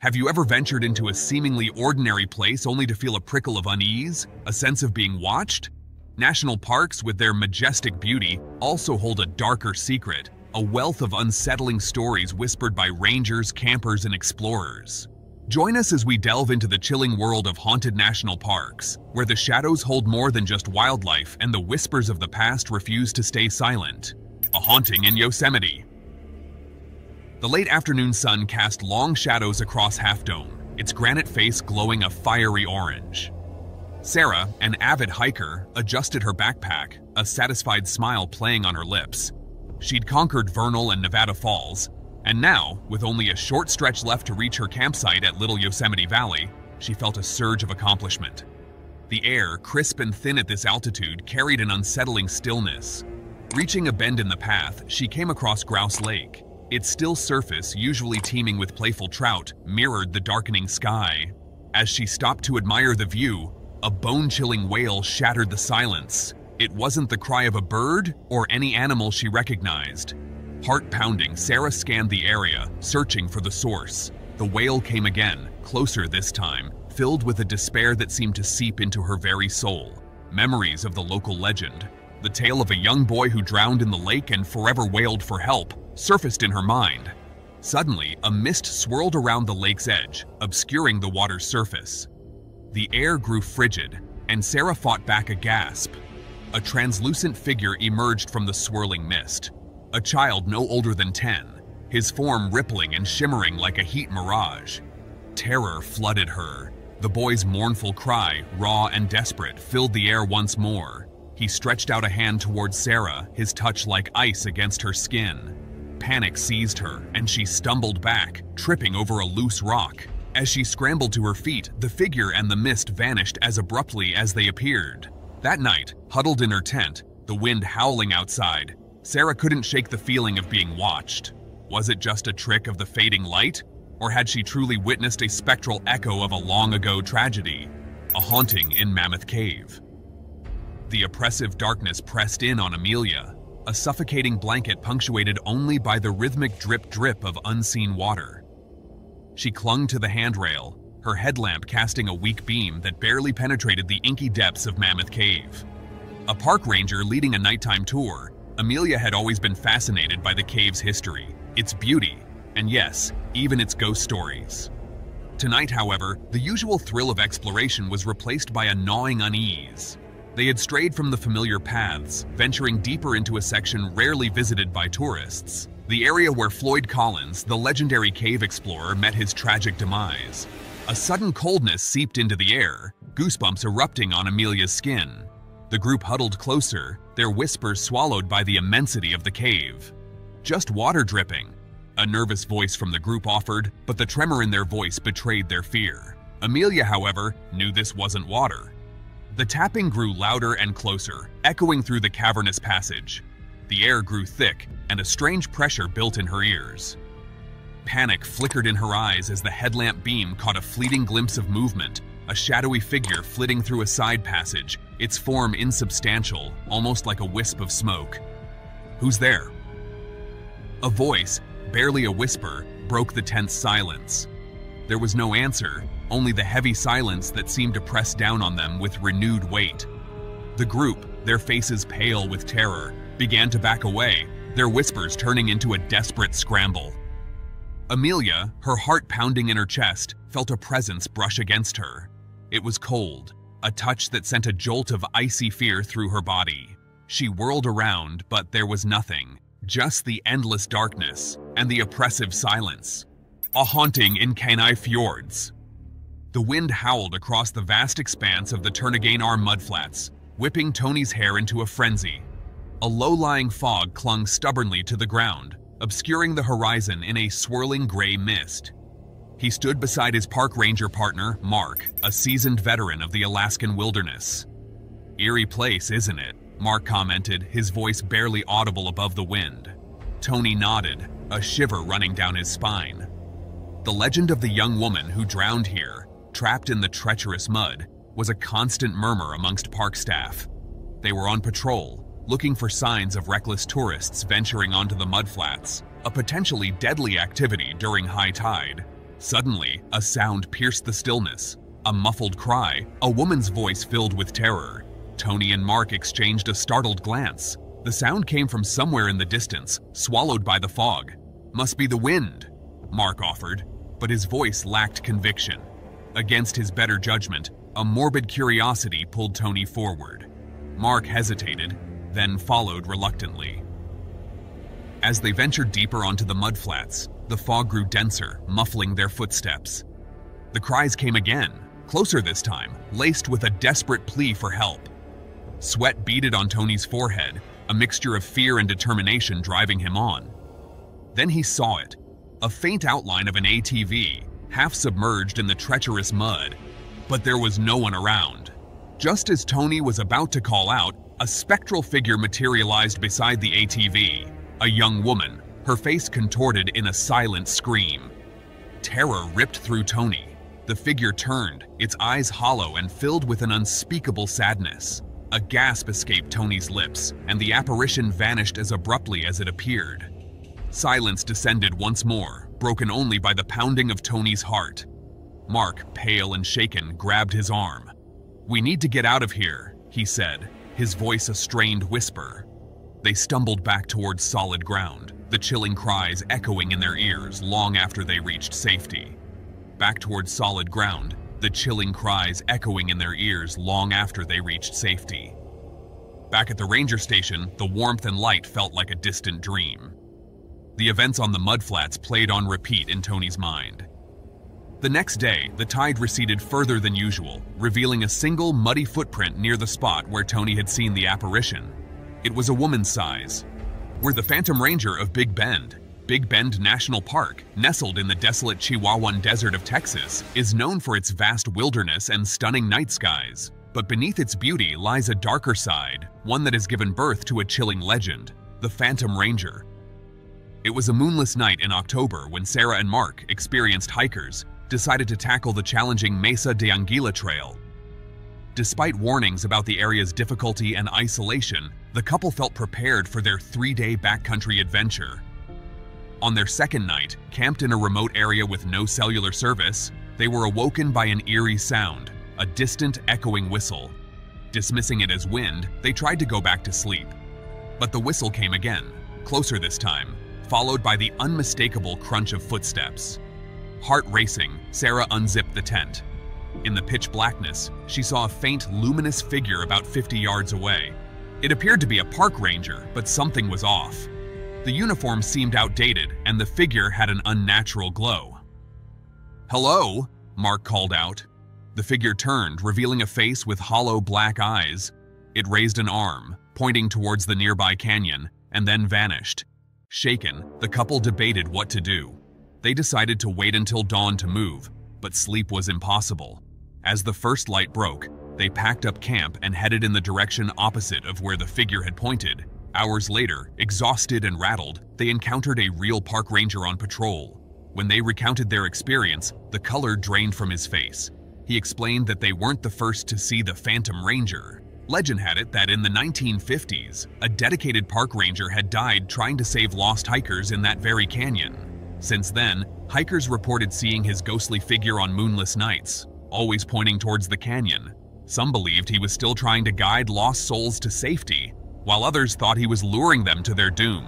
Have you ever ventured into a seemingly ordinary place only to feel a prickle of unease, a sense of being watched? National parks, with their majestic beauty, also hold a darker secret, a wealth of unsettling stories whispered by rangers, campers, and explorers. Join us as we delve into the chilling world of haunted national parks, where the shadows hold more than just wildlife and the whispers of the past refuse to stay silent. A haunting in Yosemite. The late afternoon sun cast long shadows across Half Dome, its granite face glowing a fiery orange. Sarah, an avid hiker, adjusted her backpack, a satisfied smile playing on her lips. She'd conquered Vernal and Nevada Falls, and now, with only a short stretch left to reach her campsite at Little Yosemite Valley, she felt a surge of accomplishment. The air, crisp and thin at this altitude, carried an unsettling stillness. Reaching a bend in the path, she came across Grouse Lake. Its still surface, usually teeming with playful trout, mirrored the darkening sky. As she stopped to admire the view, a bone-chilling wail shattered the silence. It wasn't the cry of a bird or any animal she recognized. Heart-pounding, Sarah scanned the area, searching for the source. The wail came again, closer this time, filled with a despair that seemed to seep into her very soul. Memories of the local legend, the tale of a young boy who drowned in the lake and forever wailed for help, surfaced in her mind. Suddenly, a mist swirled around the lake's edge, obscuring the water's surface. The air grew frigid, and Sarah fought back a gasp. A translucent figure emerged from the swirling mist. A child no older than 10, his form rippling and shimmering like a heat mirage. Terror flooded her. The boy's mournful cry, raw and desperate, filled the air once more. He stretched out a hand towards Sarah, his touch like ice against her skin. Panic seized her, and she stumbled back, tripping over a loose rock. As she scrambled to her feet, the figure and the mist vanished as abruptly as they appeared. That night, huddled in her tent, the wind howling outside, Sarah couldn't shake the feeling of being watched. Was it just a trick of the fading light? Or had she truly witnessed a spectral echo of a long-ago tragedy? A haunting in Mammoth Cave. The oppressive darkness pressed in on Amelia, a suffocating blanket punctuated only by the rhythmic drip-drip of unseen water. She clung to the handrail, her headlamp casting a weak beam that barely penetrated the inky depths of Mammoth Cave. A park ranger leading a nighttime tour, Amelia had always been fascinated by the cave's history, its beauty, and yes, even its ghost stories. Tonight, however, the usual thrill of exploration was replaced by a gnawing unease. They had strayed from the familiar paths, venturing deeper into a section rarely visited by tourists. The area where Floyd Collins, the legendary cave explorer, met his tragic demise. A sudden coldness seeped into the air, goosebumps erupting on Amelia's skin. The group huddled closer, their whispers swallowed by the immensity of the cave. "Just water dripping," a nervous voice from the group offered, but the tremor in their voice betrayed their fear. Amelia, however, knew this wasn't water. The tapping grew louder and closer, echoing through the cavernous passage. The air grew thick, and a strange pressure built in her ears. Panic flickered in her eyes as the headlamp beam caught a fleeting glimpse of movement, a shadowy figure flitting through a side passage, its form insubstantial, almost like a wisp of smoke. "Who's there?" A voice, barely a whisper, broke the tense silence. There was no answer, only the heavy silence that seemed to press down on them with renewed weight. The group, their faces pale with terror, began to back away, their whispers turning into a desperate scramble. Amelia, her heart pounding in her chest, felt a presence brush against her. It was cold, a touch that sent a jolt of icy fear through her body. She whirled around, but there was nothing, just the endless darkness and the oppressive silence. A haunting in Kenai Fjords. The wind howled across the vast expanse of the Turnagain mudflats, whipping Tony's hair into a frenzy. A low-lying fog clung stubbornly to the ground, obscuring the horizon in a swirling gray mist. He stood beside his park ranger partner, Mark, a seasoned veteran of the Alaskan wilderness. "Eerie place, isn't it?" Mark commented, his voice barely audible above the wind. Tony nodded, a shiver running down his spine. The legend of the young woman who drowned here, trapped in the treacherous mud, was a constant murmur amongst park staff. They were on patrol, looking for signs of reckless tourists venturing onto the mudflats, a potentially deadly activity during high tide. Suddenly, a sound pierced the stillness. A muffled cry, a woman's voice filled with terror. Tony and Mark exchanged a startled glance. The sound came from somewhere in the distance, swallowed by the fog. "Must be the wind," Mark offered, but his voice lacked conviction. Against his better judgment, a morbid curiosity pulled Tony forward. Mark hesitated, then followed reluctantly. As they ventured deeper onto the mudflats, the fog grew denser, muffling their footsteps. The cries came again, closer this time, laced with a desperate plea for help. Sweat beaded on Tony's forehead, a mixture of fear and determination driving him on. Then he saw it, a faint outline of an ATV, half submerged in the treacherous mud. But there was no one around. Just as Tony was about to call out, a spectral figure materialized beside the ATV. A young woman, her face contorted in a silent scream. Terror ripped through Tony. The figure turned, its eyes hollow and filled with an unspeakable sadness. A gasp escaped Tony's lips, and the apparition vanished as abruptly as it appeared. Silence descended once more, broken only by the pounding of Tony's heart. Mark, pale and shaken, grabbed his arm. "We need to get out of here," he said, his voice a strained whisper. They stumbled back towards solid ground, the chilling cries echoing in their ears long after they reached safety. Back towards solid ground, the chilling cries echoing in their ears long after they reached safety. Back at the ranger station, the warmth and light felt like a distant dream. The events on the mudflats played on repeat in Tony's mind. The next day, the tide receded further than usual, revealing a single muddy footprint near the spot where Tony had seen the apparition. It was a woman's size. "We're the Phantom Ranger of Big Bend." Big Bend National Park, nestled in the desolate Chihuahuan Desert of Texas, is known for its vast wilderness and stunning night skies. But beneath its beauty lies a darker side, one that has given birth to a chilling legend, the Phantom Ranger. It was a moonless night in October when Sarah and Mark, experienced hikers, decided to tackle the challenging Mesa de Anguila Trail. Despite warnings about the area's difficulty and isolation, the couple felt prepared for their 3-day backcountry adventure. On their second night, camped in a remote area with no cellular service, they were awoken by an eerie sound, a distant, echoing whistle. Dismissing it as wind, they tried to go back to sleep. But the whistle came again, closer this time, followed by the unmistakable crunch of footsteps. Heart racing, Sarah unzipped the tent. In the pitch blackness, she saw a faint, luminous figure about 50 yards away. It appeared to be a park ranger, but something was off. The uniform seemed outdated, and the figure had an unnatural glow. "Hello?" Mark called out. The figure turned, revealing a face with hollow black eyes. It raised an arm, pointing towards the nearby canyon, and then vanished. Shaken, the couple debated what to do. They decided to wait until dawn to move, but sleep was impossible. As the first light broke, they packed up camp and headed in the direction opposite of where the figure had pointed. Hours later, exhausted and rattled, they encountered a real park ranger on patrol. When they recounted their experience, the color drained from his face. He explained that they weren't the first to see the Phantom Ranger. Legend had it that in the 1950s, a dedicated park ranger had died trying to save lost hikers in that very canyon. Since then, hikers reported seeing his ghostly figure on moonless nights, always pointing towards the canyon. Some believed he was still trying to guide lost souls to safety, while others thought he was luring them to their doom.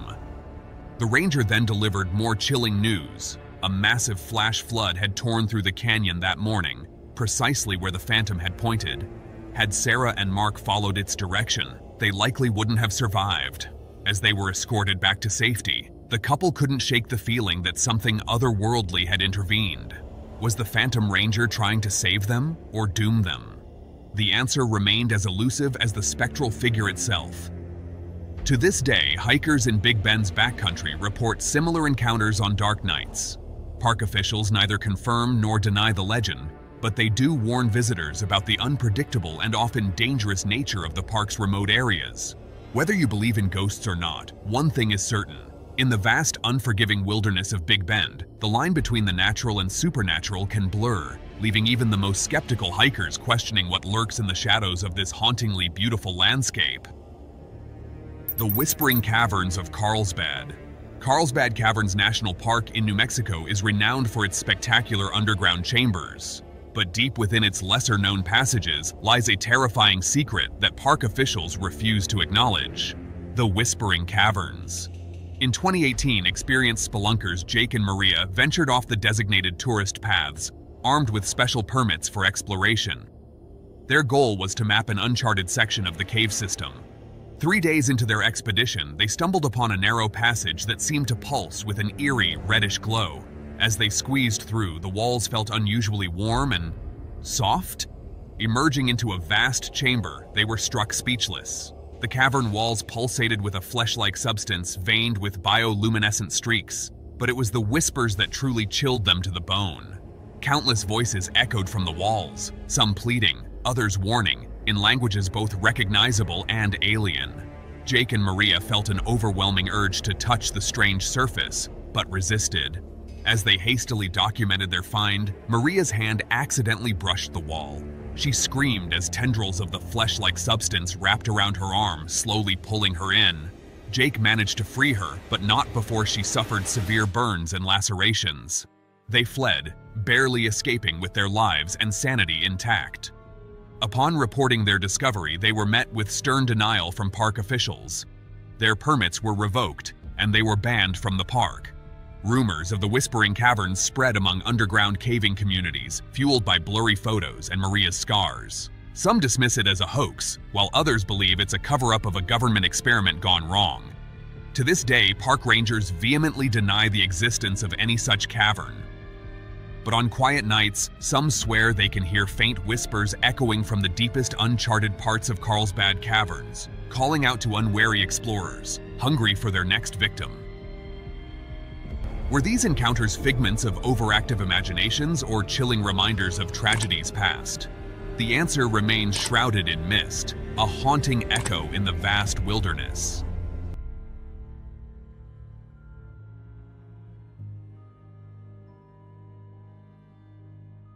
The ranger then delivered more chilling news. A massive flash flood had torn through the canyon that morning, precisely where the Phantom had pointed. Had Sarah and Mark followed its direction, they likely wouldn't have survived. As they were escorted back to safety, the couple couldn't shake the feeling that something otherworldly had intervened. Was the Phantom Ranger trying to save them or doom them? The answer remained as elusive as the spectral figure itself. To this day, hikers in Big Bend's backcountry report similar encounters on dark nights. Park officials neither confirm nor deny the legend, but they do warn visitors about the unpredictable and often dangerous nature of the park's remote areas. Whether you believe in ghosts or not, one thing is certain. In the vast, unforgiving wilderness of Big Bend, the line between the natural and supernatural can blur, leaving even the most skeptical hikers questioning what lurks in the shadows of this hauntingly beautiful landscape. The Whispering Caverns of Carlsbad. Carlsbad Caverns National Park in New Mexico is renowned for its spectacular underground chambers. But deep within its lesser-known passages lies a terrifying secret that park officials refuse to acknowledge: the Whispering Caverns. In 2018, experienced spelunkers Jake and Maria ventured off the designated tourist paths, armed with special permits for exploration. Their goal was to map an uncharted section of the cave system. 3 days into their expedition, they stumbled upon a narrow passage that seemed to pulse with an eerie, reddish glow. As they squeezed through, the walls felt unusually warm and soft. Emerging into a vast chamber, they were struck speechless. The cavern walls pulsated with a flesh-like substance veined with bioluminescent streaks, but it was the whispers that truly chilled them to the bone. Countless voices echoed from the walls, some pleading, others warning, in languages both recognizable and alien. Jake and Maria felt an overwhelming urge to touch the strange surface, but resisted. As they hastily documented their find, Maria's hand accidentally brushed the wall. She screamed as tendrils of the flesh-like substance wrapped around her arm, slowly pulling her in. Jake managed to free her, but not before she suffered severe burns and lacerations. They fled, barely escaping with their lives and sanity intact. Upon reporting their discovery, they were met with stern denial from park officials. Their permits were revoked, and they were banned from the park. Rumors of the Whispering Caverns spread among underground caving communities, fueled by blurry photos and Maria's scars. Some dismiss it as a hoax, while others believe it's a cover-up of a government experiment gone wrong. To this day, park rangers vehemently deny the existence of any such cavern. But on quiet nights, some swear they can hear faint whispers echoing from the deepest uncharted parts of Carlsbad Caverns, calling out to unwary explorers, hungry for their next victim. Were these encounters figments of overactive imaginations or chilling reminders of tragedies past? The answer remains shrouded in mist, a haunting echo in the vast wilderness.